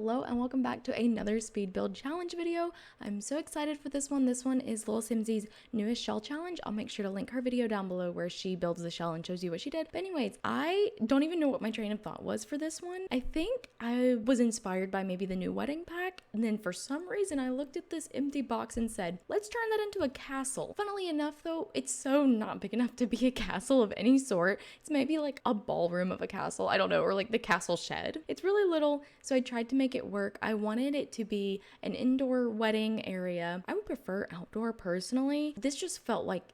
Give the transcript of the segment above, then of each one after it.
Hello and welcome back to another speed build challenge video. I'm so excited for this one. This one is lilsimsie's newest shell challenge. I'll make sure to link her video down below where she builds the shell and shows you what she did. But anyways, I don't even know what my train of thought was for this one. I think I was inspired by maybe the new wedding pack, and then for some reason I looked at this empty box and said, let's turn that into a castle. Funnily enough though, it's so not big enough to be a castle of any sort. It's maybe like a ballroom of a castle, I don't know, or like the castle shed. It's really little, so I tried to make it work. I wanted it to be an indoor wedding area. I would prefer outdoor personally. This just felt like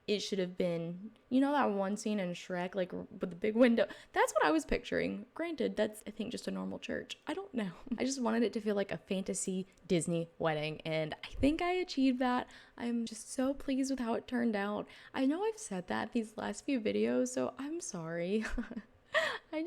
it should have been, you know, that one scene in Shrek, like with the big window. That's what I was picturing. Granted, that's, I think, just a normal church. I don't know. I just wanted it to feel like a fantasy Disney wedding, and I think I achieved that. I'm just so pleased with how it turned out. I know I've said that these last few videos, so I'm sorry. I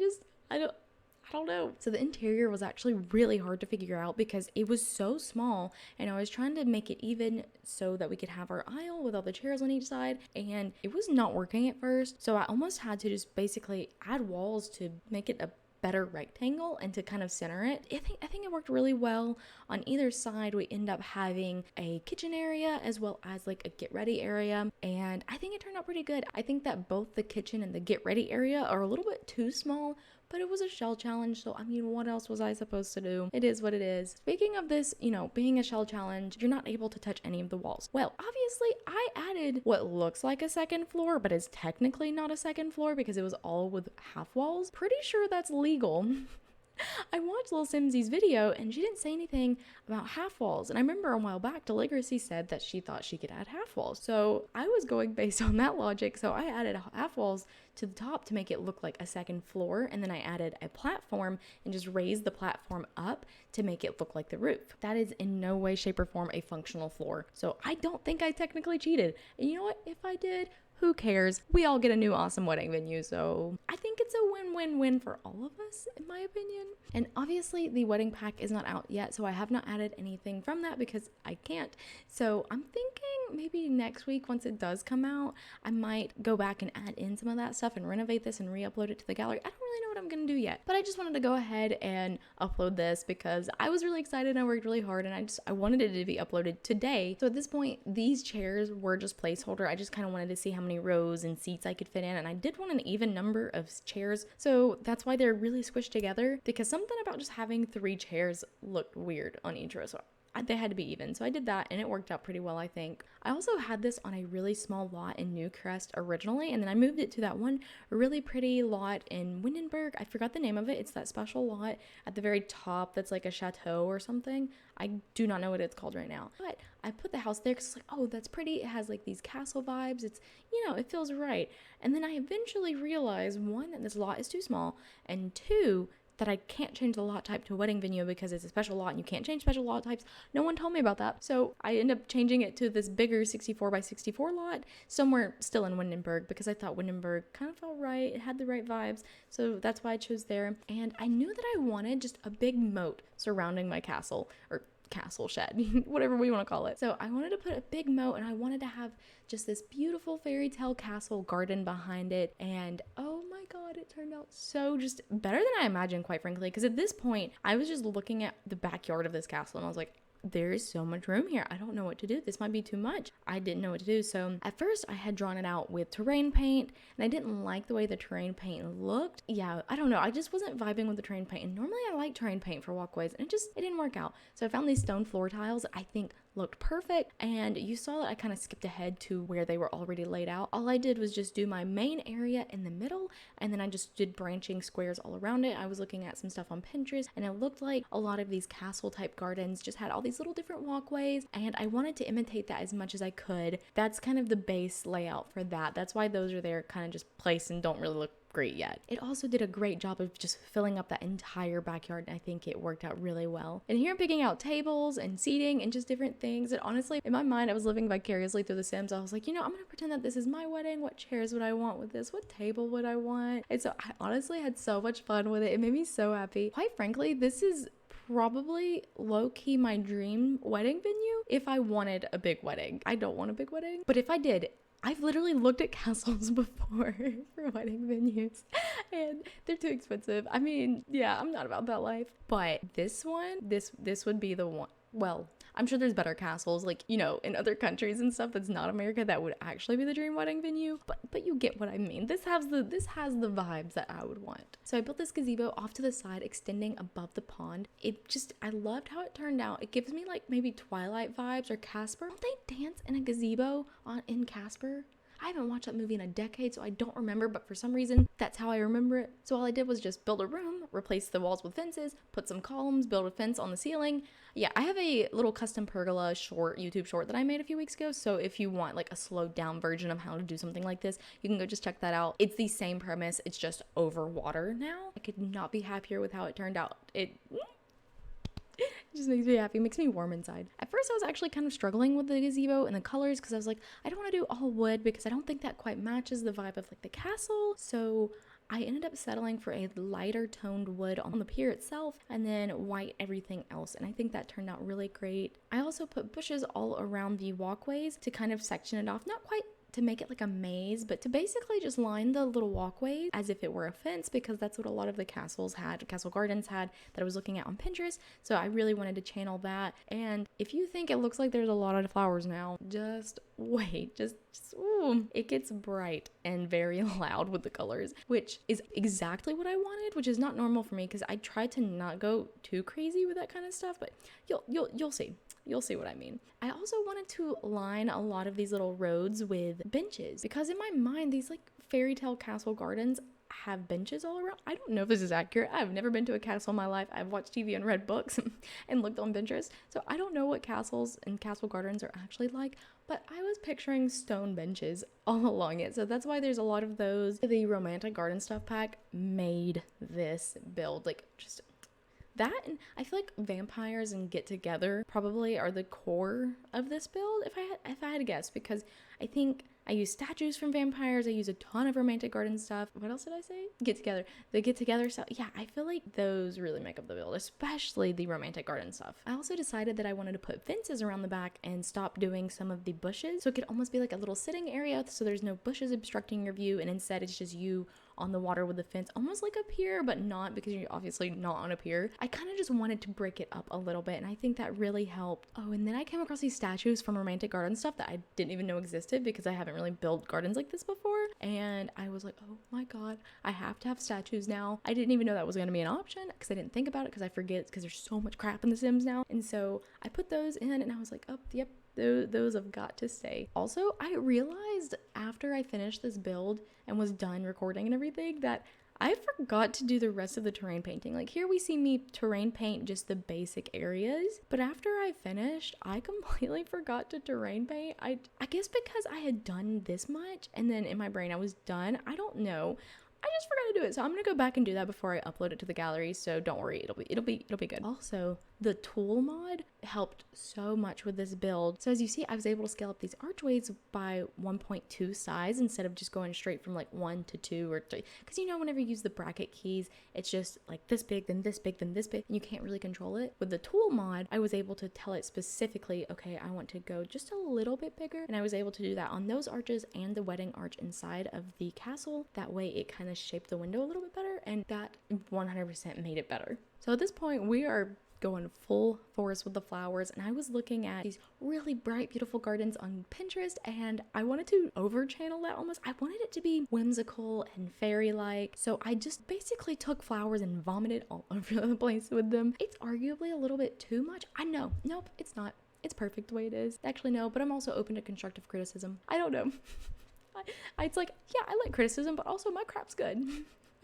don't know. So the interior was actually really hard to figure out because it was so small, and I was trying to make it even so that we could have our aisle with all the chairs on each side, and it was not working at first. So I almost had to just basically add walls to make it a better rectangle and to kind of center it. I think it worked really well. On either side we end up having a kitchen area as well as like a get ready area, and I think it turned out pretty good. I think that both the kitchen and the get ready area are a little bit too small, but it was a shell challenge, so I mean, what else was I supposed to do? It is what it is. Speaking of this, you know, being a shell challenge, you're not able to touch any of the walls. Well, obviously I added what looks like a second floor, but is technically not a second floor because it was all with half walls. Pretty sure that's legal. I watched lilsimsie's video and she didn't say anything about half walls, and I remember a while back Deligracy said that she thought she could add half walls, so I was going based on that logic. So I added half walls to the top to make it look like a second floor, and then I added a platform and just raised the platform up to make it look like the roof. That is in no way, shape, or form a functional floor, so I don't think I technically cheated. And you know what, if I did, who cares? We all get a new awesome wedding venue, so I think it's a win-win-win for all of us, in my opinion. And obviously the wedding pack is not out yet, so I have not added anything from that because I can't. So I'm thinking maybe next week, once it does come out, I might go back and add in some of that stuff and renovate this and re-upload it to the gallery. I don't really know what I'm gonna do yet, but I just wanted to go ahead and upload this because I was really excited and I worked really hard, and I wanted it to be uploaded today. So at this point, these chairs were just placeholder. I just kind of wanted to see how many rows and seats I could fit in, and I did want an even number of chairs, so that's why they're really squished together, because something about just having 3 chairs looked weird on each row, so they had to be even. So I did that and it worked out pretty well, I think. I also had this on a really small lot in Newcrest originally, and then I moved it to that one really pretty lot in Windenburg. I forgot the name of it. It's that special lot at the very top that's like a chateau or something. I do not know what it's called right now, but I put the house there because it's like, oh, that's pretty. It has like these castle vibes. It's, you know, it feels right. And then I eventually realized, one, that this lot is too small, and two, that I can't change the lot type to a wedding venue because it's a special lot and you can't change special lot types. No one told me about that. So I ended up changing it to this bigger 64 by 64 lot somewhere still in Windenburg because I thought Windenburg kind of felt right. It had the right vibes. So that's why I chose there. And I knew that I wanted just a big moat surrounding my castle, or castle shed, whatever we want to call it. So I wanted to put a big moat, and I wanted to have just this beautiful fairy tale castle garden behind it, and oh my god, it turned out so just better than I imagined, quite frankly, because at this point I was just looking at the backyard of this castle and I was like, there is so much room here. I don't know what to do. This might be too much. I didn't know what to do. So at first I had drawn it out with terrain paint, and I didn't like the way the terrain paint looked. Yeah, I don't know. I just wasn't vibing with the terrain paint. And normally I like terrain paint for walkways, and it didn't work out. So I found these stone floor tiles that I think looked perfect, and you saw that I kind of skipped ahead to where they were already laid out. All I did was just do my main area in the middle, and then I just did branching squares all around it. I was looking at some stuff on Pinterest, and it looked like a lot of these castle type gardens just had all these little different walkways, and I wanted to imitate that as much as I could. That's kind of the base layout for that. That's why those are there kind of just placed and don't really look great yet. It also did a great job of just filling up that entire backyard, and I think it worked out really well. And here I'm picking out tables and seating and just different things, and honestly, in my mind, I was living vicariously through The Sims. I was like, you know, I'm gonna pretend that this is my wedding. What chairs would I want with this? What table would I want? And so I honestly had so much fun with it. It made me so happy. Quite frankly, this is probably low-key my dream wedding venue if I wanted a big wedding. I don't want a big wedding, but if I did, I've literally looked at castles before for wedding venues and they're too expensive. I mean, yeah, I'm not about that life. But this one, this would be the one. Well, I'm sure there's better castles, like, you know, in other countries and stuff that's not America that would actually be the dream wedding venue. But you get what I mean. This has the vibes that I would want. So I built this gazebo off to the side, extending above the pond. I loved how it turned out. It gives me like maybe Twilight vibes or Casper. Don't they dance in a gazebo in Casper? I haven't watched that movie in a decade, so I don't remember, but for some reason, that's how I remember it. So all I did was just build a room, replace the walls with fences, put some columns, build a fence on the ceiling. Yeah, I have a little custom pergola YouTube short that I made a few weeks ago, so if you want like a slowed down version of how to do something like this, you can go just check that out. It's the same premise, it's just over water now. I could not be happier with how it turned out. It just makes me happy. It makes me warm inside. At first, I was actually kind of struggling with the gazebo and the colors because I was like, I don't want to do all wood because I don't think that quite matches the vibe of like the castle. So I ended up settling for a lighter toned wood on the pier itself and then white everything else. And I think that turned out really great. I also put bushes all around the walkways to kind of section it off. Not quite to make it like a maze, but to basically just line the little walkways as if it were a fence, because that's what a lot of the castle gardens had that I was looking at on Pinterest. So I really wanted to channel that. And if you think it looks like there's a lot of flowers now, just wait, ooh, it gets bright and very loud with the colors, which is exactly what I wanted, which is not normal for me because I try to not go too crazy with that kind of stuff, but you'll see. You'll see what I mean. I also wanted to line a lot of these little roads with benches because in my mind, these like fairy tale castle gardens have benches all around. I don't know if this is accurate. I've never been to a castle in my life. I've watched TV and read books and looked on Pinterest. So I don't know what castles and castle gardens are actually like, but I was picturing stone benches all along it. So that's why there's a lot of those. The Romantic Garden Stuff pack made this build like just that, and I feel like vampires and get together probably are the core of this build if I had to guess, because I think I use statues from vampires. I use a ton of Romantic Garden stuff. What else did I say? Get together. The get together stuff. Yeah, I feel like those really make up the build, especially the Romantic Garden stuff. I also decided that I wanted to put fences around the back and stop doing some of the bushes. So it could almost be like a little sitting area so there's no bushes obstructing your view, and instead it's just you on the water with the fence, almost like a pier, but not, because you're obviously not on a pier. I kind of just wanted to break it up a little bit, and I think that really helped. Oh, and then I came across these statues from Romantic Garden stuff that I didn't even know existed because I haven't really built gardens like this before, and I was like, oh my god, I have to have statues now. I didn't even know that was going to be an option because I didn't think about it because I forget, because there's so much crap in The Sims now, and so I put those in, and I was like, oh, yep, those have got to stay. Also, I realized after I finished this build and was done recording and everything that I forgot to do the rest of the terrain painting. Like here we see me terrain paint just the basic areas, but after I finished, I completely forgot to terrain paint. I guess because I had done this much and then in my brain I was done. I don't know. I just forgot to do it, so I'm gonna go back and do that before I upload it to the gallery. So don't worry, it'll be good. Also, the tool mod helped so much with this build. So as you see, I was able to scale up these archways by 1.2 size instead of just going straight from like 1 to 2 or 3. Because you know, whenever you use the bracket keys, it's just like this big, then this big, then this big, and you can't really control it. With the tool mod, I was able to tell it specifically, okay, I want to go just a little bit bigger, and I was able to do that on those arches and the wedding arch inside of the castle. That way it kind of shaped the window a little bit better, and that 100% made it better. So at this point, we are going full force with the flowers, and I was looking at these really bright, beautiful gardens on Pinterest, and I wanted to over channel that almost. I wanted it to be whimsical and fairy-like, so I just basically took flowers and vomited all over the place with them. It's arguably a little bit too much. I know. Nope, it's not. It's perfect the way it is. Actually, no, but I'm also open to constructive criticism. I don't know. It's like, yeah, I like criticism, but also my crap's good.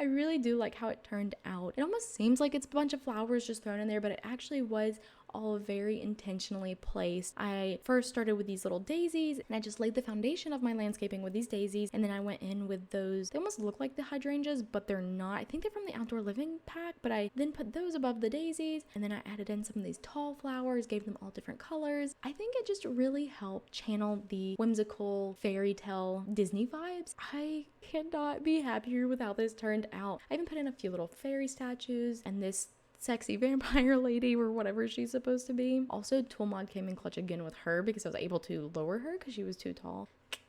I really do like how it turned out. It almost seems like it's a bunch of flowers just thrown in there, but it actually was all very intentionally placed. I first started with these little daisies, and I just laid the foundation of my landscaping with these daisies, and then I went in with those. They almost look like the hydrangeas, but they're not. I think they're from the Outdoor Living pack, but I then put those above the daisies, and then I added in some of these tall flowers, gave them all different colors. I think it just really helped channel the whimsical fairy tale Disney vibes. I cannot be happier with how this turned out. I even put in a few little fairy statues and this sexy vampire lady or whatever she's supposed to be. Also, tool mod came in clutch again with her because I was able to lower her because she was too tall.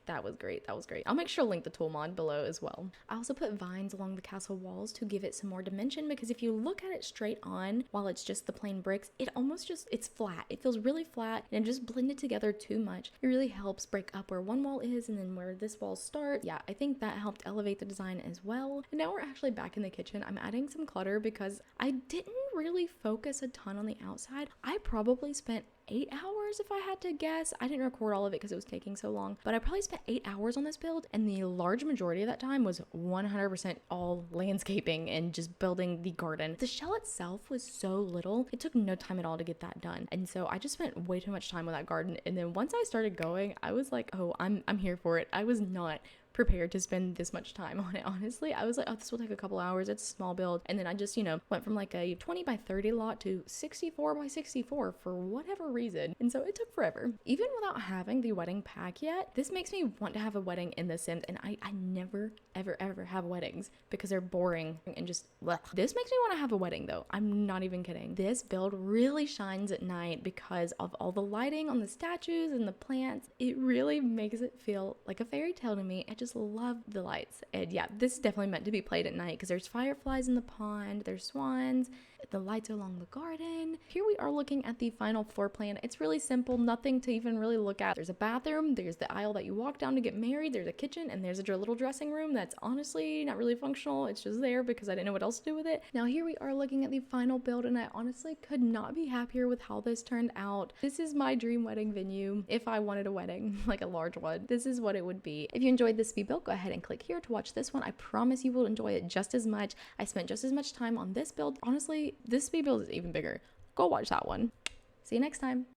That was great. That was great. I'll make sure to link the tool mod below as well. I also put vines along the castle walls to give it some more dimension, because if you look at it straight on while it's just the plain bricks, it almost just, it's flat. It feels really flat and it just blended together too much. It really helps break up where one wall is and then where this wall starts. Yeah, I think that helped elevate the design as well. And now we're actually back in the kitchen. I'm adding some clutter because I didn't really focus a ton on the outside. I probably spent 8 hours if I had to guess. I didn't record all of it because it was taking so long, but I probably spent 8 hours on this build, and the large majority of that time was 100% all landscaping and just building the garden. The shell itself was so little, it took no time at all to get that done, and so I just spent way too much time with that garden. And then once I started going, I was like, oh, I'm here for it. I was not prepared to spend this much time on it, honestly. I was like, oh, this will take a couple hours, it's a small build. And then I just, went from like a 20 by 30 lot to 64 by 64 for whatever reason. And so it took forever. Even without having the wedding pack yet, this makes me want to have a wedding in The Sims, and I never, ever have weddings because they're boring and just blech. This makes me want to have a wedding though. I'm not even kidding. This build really shines at night because of all the lighting on the statues and the plants. It really makes it feel like a fairy tale to me. I just love the lights. And yeah, this is definitely meant to be played at night because there's fireflies in the pond, there's swans, the lights are along the garden. Here we are looking at the final floor plan. It's really simple, nothing to even really look at. There's a bathroom, there's the aisle that you walk down to get married, there's a kitchen, and there's a little dressing room that's honestly not really functional. It's just there because I didn't know what else to do with it. Now here we are looking at the final build, and I honestly could not be happier with how this turned out. This is my dream wedding venue. If I wanted a wedding, like a large one, this is what it would be. If you enjoyed this speed build, go ahead and click here to watch this one. I promise you will enjoy it just as much. I spent just as much time on this build. Honestly, this speed build is even bigger. Go watch that one. See you next time.